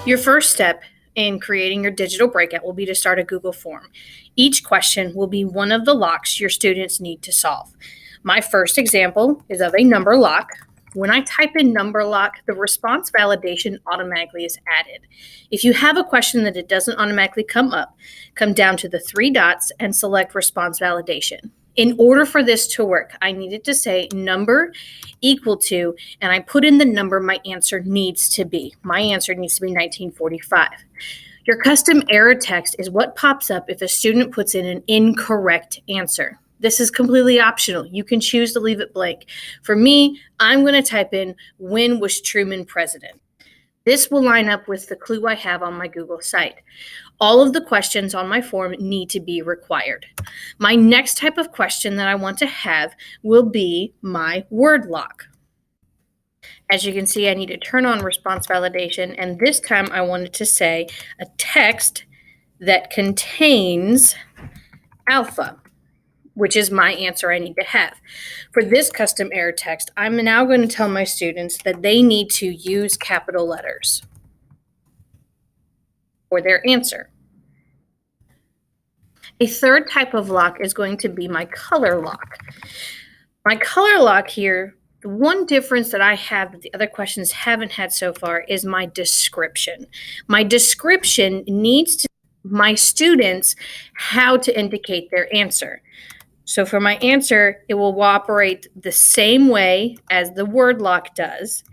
Your first step in creating your digital breakout will be to start a Google form. Each question will be one of the locks your students need to solve. My first example is of a number lock. When I type in number lock, the response validation automatically is added. If you have a question that it doesn't automatically come up, come down to the three dots and select response validation. In order for this to work, I needed to say number equal to, and I put in the number my answer needs to be. My answer needs to be 1945. Your custom error text is what pops up if a student puts in an incorrect answer. This is completely optional. You can choose to leave it blank. For me, I'm going to type in, when was Truman president? This will line up with the clue I have on my Google site. All of the questions on my form need to be required. My next type of question that I want to have will be my word lock. As you can see, I need to turn on response validation, and this time I wanted to say a text that contains alpha, which is my answer I need to have. For this custom error text, I'm now going to tell my students that they need to use capital letters for their answer. A third type of lock is going to be my color lock. My color lock here, the one difference that I have that the other questions haven't had so far is my description. My description needs to tell my students how to indicate their answer. So for my answer, it will operate the same way as the word lock does,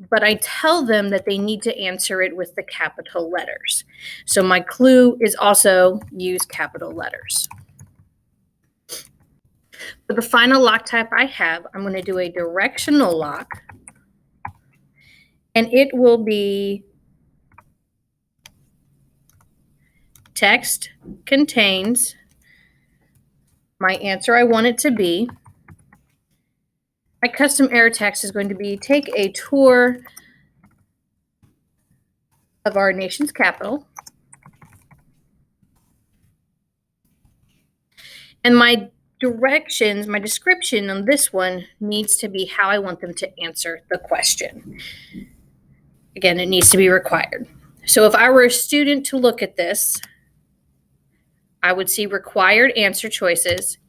but I tell them that they need to answer it with the capital letters. So my clue is also use capital letters. For the final lock type I have, I'm going to do a directional lock, and it will be text contains my answer I want it to be. My custom error text is going to be take a tour of our nation's capital. And my directions, my description on this one needs to be how I want them to answer the question. Again, it needs to be required. So if I were a student to look at this, I would see required answer choices.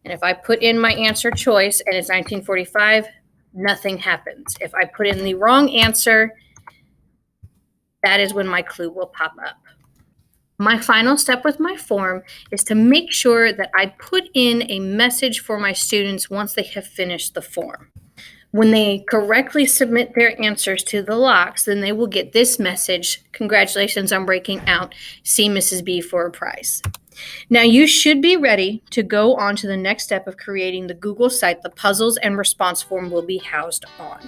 And if I put in my answer choice and it's 1945, nothing happens. If I put in the wrong answer, that is when my clue will pop up. My final step with my form is to make sure that I put in a message for my students once they have finished the form. When they correctly submit their answers to the locks, then they will get this message: congratulations on breaking out. See Mrs. B for a prize. Now you should be ready to go on to the next step of creating the Google site the puzzles and response form will be housed on.